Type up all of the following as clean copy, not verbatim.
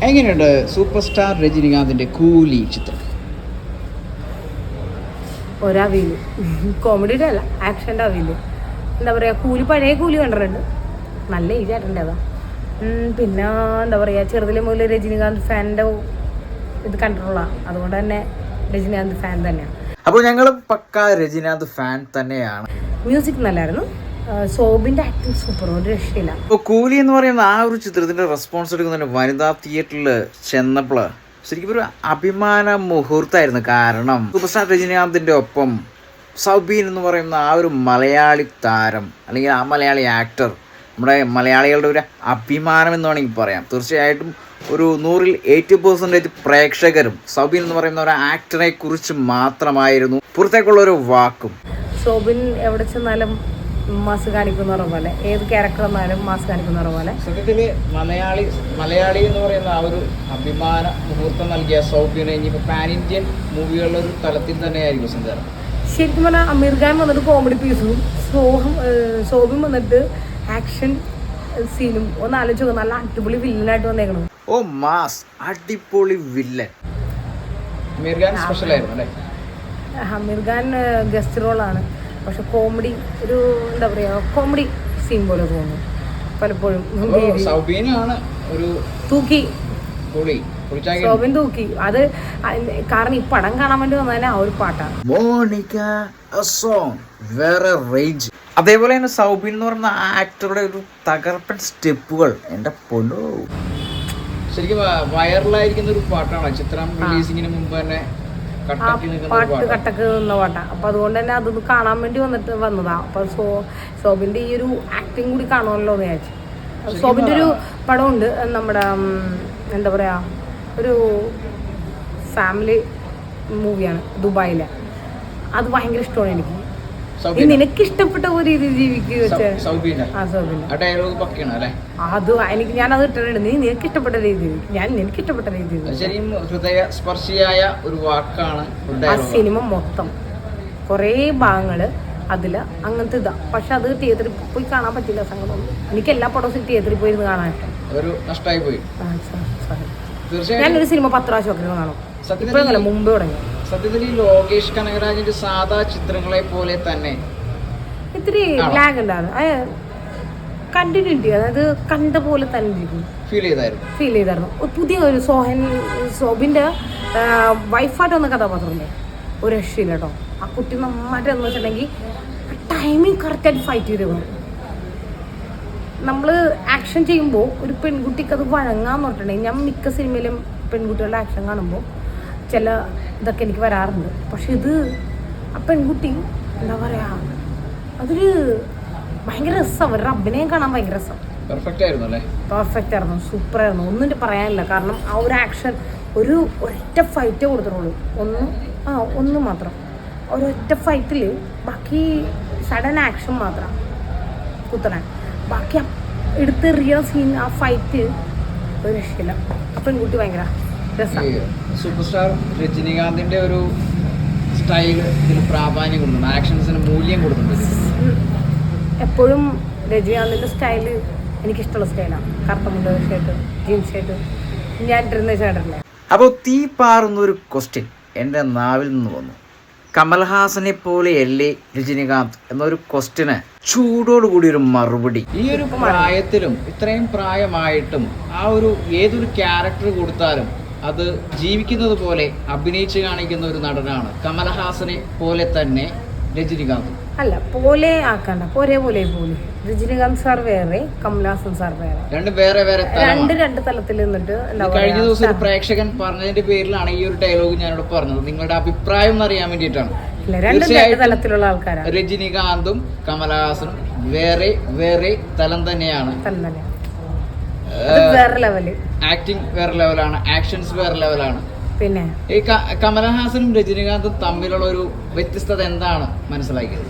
എങ്ങനെയുണ്ട് super star രജനികാന്തിന്റെ കൂലി ചിത്രം? ഒരവിയില് കോമഡിയുടെ അല്ല, ആക്ഷൻ്റെ അവിയില്. എന്താ പറയുക, പഴയ കൂലി കണ്ടിട്ടുണ്ട്, നല്ല ഏജ് ആയിട്ടുണ്ട് അതാ. പിന്നെ എന്താ പറയുക, ചെറുതിലെ മുതൽ രജനികാന്ത് ഫാനിൻ്റെ ഇത് കണ്ടിട്ടുള്ളതാണ്, അതുകൊണ്ട് തന്നെ രജനികാന്ത് ഫാൻ തന്നെയാണ്. അപ്പോൾ ഞങ്ങൾ പക്ക രജനികാന്ത് ഫാൻ തന്നെയാണ്. മ്യൂസിക് നല്ലായിരുന്നു, സോബിൻ്റെ ആക്ടിങ് സൂപ്പർ, ഒരു രക്ഷയില്ല. ഇപ്പോൾ കൂലി എന്ന് പറയുന്ന ആ ഒരു ചിത്രത്തിന്റെ റെസ്പോൺസ് എടുക്കുന്നതിന് വനിതാ തിയേറ്ററിൽ ചെന്നപ്പോൾ ശരിക്കും ഒരു അഭിമാന മുഹൂർത്തമായിരുന്നു. കാരണം സൂപ്പർ സ്റ്റാർ രജനികാന്തിൻ്റെ ഒപ്പം സൗബീൻ എന്ന് പറയുന്ന ആ ഒരു മലയാളി താരം അല്ലെങ്കിൽ ആ മലയാളി ആക്ടർ നമ്മുടെ മലയാളികളുടെ ഒരു അഭിമാനം എന്ന് വേണമെങ്കിൽ പറയാം. തീർച്ചയായിട്ടും ഒരു 100-ൽ 80% പ്രേക്ഷകരും സൗബീൻ എന്ന് പറയുന്ന ഒരു ആക്ടറെ കുറിച്ച് മാത്രമായിരുന്നു പുറത്തേക്കുള്ള ഒരു വാക്കും. സോബിൻ എവിടെ ചെന്നാലും മാസ് കാണിക്കുന്ന പോലെ, ഏത് ക്യാരക്ടർ വന്നാലും മാസ് കാണിക്കുന്ന പോലെ. സത്യത്തിൽ മലയാളി എന്ന് പറയുന്ന ആ ഒരു അഭിമാന മുഹൂർത്തം നൽകിയ സൗബിനെ ഇനിയിപ്പോൾ പാൻ ഇന്ത്യൻ മൂവികളുടെ ഒരു തലത്തിൽ തന്നെയായിരിക്കും സഞ്ചാരം. ശരിക്കും പറഞ്ഞാൽ അമീർ ഖാൻ വന്നിട്ട് കോമഡി പീസും സോബിൻ വന്നിട്ട് ആക്ഷൻ സീനും ഒന്ന് ആലോചിച്ച് നല്ല അടിപൊളി വില്ലനായിട്ട് വന്നേക്കണം. ഓ മാസ്, അടിപൊളി വില്ലൻ. അമീർ ഖാൻ സ്പെഷ്യൽ ആയിരുന്നു അല്ലേ? അമീർ ഖാൻ ഗസ്റ്റ് റോളാണ്, പക്ഷെ കോമഡി ഒരു എന്താ പറയുക, കോമഡി സീൻ പോലെ തോന്നുന്നു പലപ്പോഴും. ഒരു തൂക്കി സോബിൻ തൂക്കി അത്, കാരണം ഈ പടം കാണാൻ വേണ്ടി വന്നതിന് ആ ഒരു പാട്ടാണ് മോണിക്ക വേറെ റേഞ്ച്. അതേപോലെ തന്നെ സൗബിൻ എന്ന് പറയുന്ന ആക്ടറുടെ ഒരു തകർപ്പൻ സ്റ്റെപ്പുകൾ എൻ്റെ പൊന്നോ, ശരിക്കും വൈറലായിരിക്കുന്ന ഒരു പാട്ടാണ്. ചിത്രം റിലീസിങ്ങിന് മുമ്പ് തന്നെ പാട്ട് കട്ടക്ക് നിന്ന പാട്ടാണ്. അപ്പോൾ അതുകൊണ്ട് തന്നെ അതൊന്ന് കാണാൻ വേണ്ടി വന്നതാണ്. അപ്പോൾ സോബിൻ്റെ ഈ ഒരു ആക്ടിങ് കൂടി കാണുമല്ലോ എന്ന് വിചാരിച്ചു. സോബിൻ്റെ ഒരു പടമുണ്ട് നമ്മുടെ എന്താ പറയുക, ഒരു ഫാമിലി മൂവിയാണ് ദുബായിലെ, അത് ഭയങ്കര ഇഷ്ടമാണ് എനിക്ക്. നിനക്ക് ഇഷ്ടപ്പെട്ട ഒരു രീതി ജീവിക്കുക അത് എനിക്ക് ഞാനത് ഇട്ടിട്ടുണ്ട്. നീ നിനക്ക് ഇഷ്ടപ്പെട്ട രീതി, ഞാൻ എനിക്ക് ഇഷ്ടപ്പെട്ട രീതി. ഹൃദയസ്പർശിയായ ഒരു വാക്കാണ് ആ സിനിമ മൊത്തം, കുറേ ഭാഗങ്ങള് അതില് അങ്ങനത്തെ ഇതാ. പക്ഷെ അത് തിയേറ്ററിൽ പോയി കാണാൻ പറ്റില്ല, സംഗതി. എനിക്ക് എല്ലാ പടവും തിയേറ്ററിൽ പോയി കാണാനായിട്ട് ഒരു നഷ്ടമായി പോയി. ഞാനൊരു സിനിമ 10 പ്രാവശ്യം ഒക്കെ കാണും, ഇപ്പോഴല്ല മുമ്പ് തുടങ്ങി. സത്യത്തിൽ ഈ ലോകേഷ് കനകരാജിന്റെ സാധാ ചിത്രങ്ങളെ പോലെ തന്നെ ഇത്തിരി ലാഗ് ഉണ്ടായിരുന്നു, കണ്ടിന്യൂറ്റി, അതായത് കണ്ട പോലെ തന്നെ ഫീൽ ചെയ്തായിരുന്നു. പുതിയ ഒരു സോബിന്റെ വൈഫായിട്ട് വന്ന കഥാപാത്രമില്ലേ, ഒരു രക്ഷയില്ല കേട്ടോ. ആ കുട്ടി നന്നായിട്ട് എന്ന് വെച്ചിട്ടുണ്ടെങ്കിൽ ടൈമിങ് കറക്റ്റായിട്ട് ഫൈറ്റ് ചെയ്ത് നമ്മൾ ആക്ഷൻ ചെയ്യുമ്പോൾ ഒരു പെൺകുട്ടിക്ക് അത് വഴങ്ങാന്ന് പറഞ്ഞിട്ടുണ്ടെങ്കിൽ, ഞാൻ മിക്ക സിനിമയിലും പെൺകുട്ടികളുടെ ആക്ഷൻ കാണുമ്പോൾ ചില ഇതൊക്കെ എനിക്ക് വരാറുണ്ട്. പക്ഷെ ഇത് ആ പെൺകുട്ടി എന്താ പറയുക, അതൊരു ഭയങ്കര രസം, അവരുടെ അഭിനയം കാണാൻ ഭയങ്കര രസം. പെർഫെക്റ്റ് ആയിരുന്നു, സൂപ്പറായിരുന്നു, ഒന്നും പറയാനില്ല. കാരണം ആ ഒരു ആക്ഷൻ, ഒരൊറ്റ ഫൈറ്റേ കൊടുത്തിട്ടുള്ളൂ, ഒന്ന് മാത്രം, ഒരൊറ്റ ഫൈറ്റിൽ ബാക്കി സഡൻ ആക്ഷൻ മാത്രം കുത്തണേ, ബാക്കി എടുത്തെറിയ സീൻ, ആ ഫൈറ്റ് ഒരു രക്ഷയില്ല. ആ പെൺകുട്ടി ഭയങ്കര സൂപ്പർ സ്റ്റാർ രജനികാന്തിന്റെ ഒരു സ്റ്റൈൽ ഇതിൽ പ്രാധാന്യം കൊടുക്കുന്നുണ്ട്, ആക്ഷൻസിന് മൂല്യം കൊടുക്കുന്നുണ്ട്. എപ്പോഴും രജനികാന്തിന്റെ സ്റ്റൈല് എനിക്കിഷ്ടമുള്ള സ്റ്റൈലാണ്. കറുത്ത മുണ്ട് ഷർട്ട്, ജീൻസ് ഷർട്ട്, ഞാൻ ഇട്ടിരുന്ന ഷർട്ടല്ലേ. അപ്പോൾ തീ പാറുന്നൊരു ക്വസ്റ്റ്യൻ എൻ്റെ നാവിൽ നിന്ന് വന്നു. കമൽഹാസനെ പോലെയല്ലേ രജനികാന്ത് എന്നൊരു ക്വസ്റ്റ്യന് ചൂടോടുകൂടി ഒരു മറുപടി. ഈ ഒരു പ്രായത്തിലും ഇത്രയും പ്രായമായിട്ടും ആ ഒരു ഏതൊരു ക്യാരക്ടർ കൊടുത്താലും അത് ജീവിക്കുന്നത് പോലെ അഭിനയിച്ച് കാണിക്കുന്ന ഒരു നടനാണ് കമൽഹാസനെ പോലെ തന്നെ രജനികാന്ത്. അല്ല, പോലെ ആക്കണ്ട, പോലെ രജനികാന്ത് സാർ വേറെ, കമൽഹാസൻ സാർ വേറെ, രണ്ട് തലത്തിൽ നിന്നിട്ട്. കഴിഞ്ഞ ദിവസം ഒരു പ്രേക്ഷകൻ പറഞ്ഞതിന്റെ പേരിലാണ് ഈ ഒരു ഡയലോഗ് ഞാനിവിടെ പറഞ്ഞത്. നിങ്ങളുടെ അഭിപ്രായം അറിയാൻ വേണ്ടിയിട്ടാണ്. തലത്തിലുള്ള ആൾക്കാരാണ് രജനികാന്തും കമൽഹാസനും, വേറെ തലം തന്നെയാണ്. ആക്ടിങ് വേറെ ലെവലാണ്, ആക്ഷൻസ് വേറെ ലെവലാണ്. പിന്നെ ഈ കമൽഹാസനും രജനികാന്തും തമ്മിലുള്ള ഒരു വ്യത്യസ്തത എന്താണ് മനസ്സിലാക്കിയത്?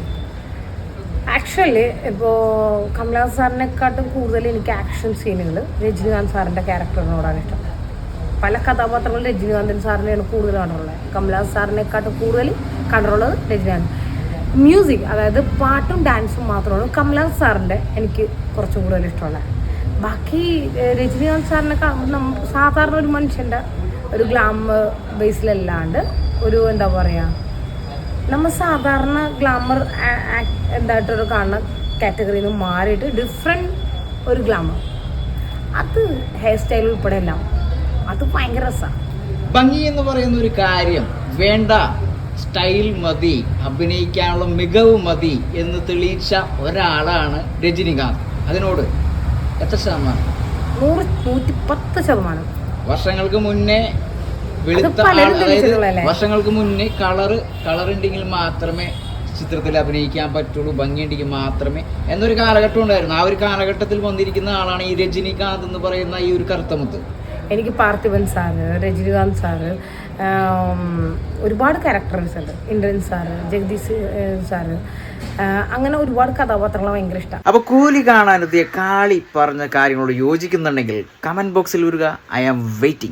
ആക്ച്വലി ഇപ്പോൾ കമൽഹാസൻ സാറിനെക്കാട്ടും കൂടുതൽ എനിക്ക് ആക്ഷൻ സീനുകൾ രജനികാന്ത് സാറിൻ്റെ ക്യാരക്ടറിനോടാണ് ഇഷ്ടം. പല കഥാപാത്രങ്ങളും രജനികാന്തൻ സാറിനെയാണ് കൂടുതൽ കണ്ടിട്ടുള്ളത്. കമൽഹാസൻ സാറിനെക്കാട്ടും കൂടുതൽ കണ്ടിട്ടുള്ളത് രജനികാന്ത്. മ്യൂസിക്, അതായത് പാട്ടും ഡാൻസും മാത്രമാണ് കമൽഹാസൻ സാറിൻ്റെ എനിക്ക് കുറച്ചും കൂടുതൽ ഇഷ്ടമുള്ളത്. ബാക്കി രജനീകാന്ത് സാറിനെ കാണുമ്പോൾ സാധാരണ ഒരു മനുഷ്യൻ്റെ ഒരു ഗ്ലാമർ ബേസിലല്ലാണ്ട് ഒരു എന്താ പറയുക, നമ്മൾ സാധാരണ ഗ്ലാമർ എന്തായിട്ടൊരു കാണുന്ന കാറ്റഗറിയിൽ നിന്ന് മാറിയിട്ട് ഡിഫറെൻറ്റ് ഒരു ഗ്ലാമർ, അത് ഹെയർ സ്റ്റൈൽ ഉൾപ്പെടെ എല്ലാം അത് ഭയങ്കര രസമാണ്. ഭംഗി എന്ന് പറയുന്ന ഒരു കാര്യം വേണ്ട, സ്റ്റൈൽ മതി, അഭിനയിക്കാനുള്ള മികവ് മതി എന്ന് തെളിയിച്ച ഒരാളാണ് രജനികാന്ത്. അതിനോട് എത്ര ശതമാനം? 110%. വർഷങ്ങൾക്ക് മുന്നേ വെളുത്ത വർഷങ്ങൾക്ക് മുന്നേ കളർ ഉണ്ടെങ്കിൽ മാത്രമേ ചിത്രത്തിൽ അഭിനയിക്കാൻ പറ്റുള്ളൂ, ഭംഗിയുണ്ടെങ്കിൽ മാത്രമേ എന്നൊരു കാലഘട്ടം ഉണ്ടായിരുന്നു. ആ ഒരു കാലഘട്ടത്തിൽ വന്നിരിക്കുന്ന ആളാണ് ഈ രജനികാന്ത് എന്ന് പറയുന്ന ഈ ഒരു കറുത്തമുത്ത്. എനിക്ക് പാർത്ഥിപൻ സാറ്, രജനികാന്ത് സാറ്, ഒരുപാട് ക്യാരക്ടേഴ്സ് ഉണ്ട്, ഇന്ദ്രൻ സാറ്, ജഗദീഷ് സാറ്, അങ്ങനെ ഒരുപാട് കഥാപാത്രങ്ങൾ ഭയങ്കര ഇഷ്ടമാണ്. അപ്പോൾ കൂലി കാണാനെത്തിയ കാളി പറഞ്ഞ കാര്യങ്ങളോട് യോജിക്കുന്നുണ്ടെങ്കിൽ കമൻറ്റ് ബോക്സിൽ വരിക. I am waiting.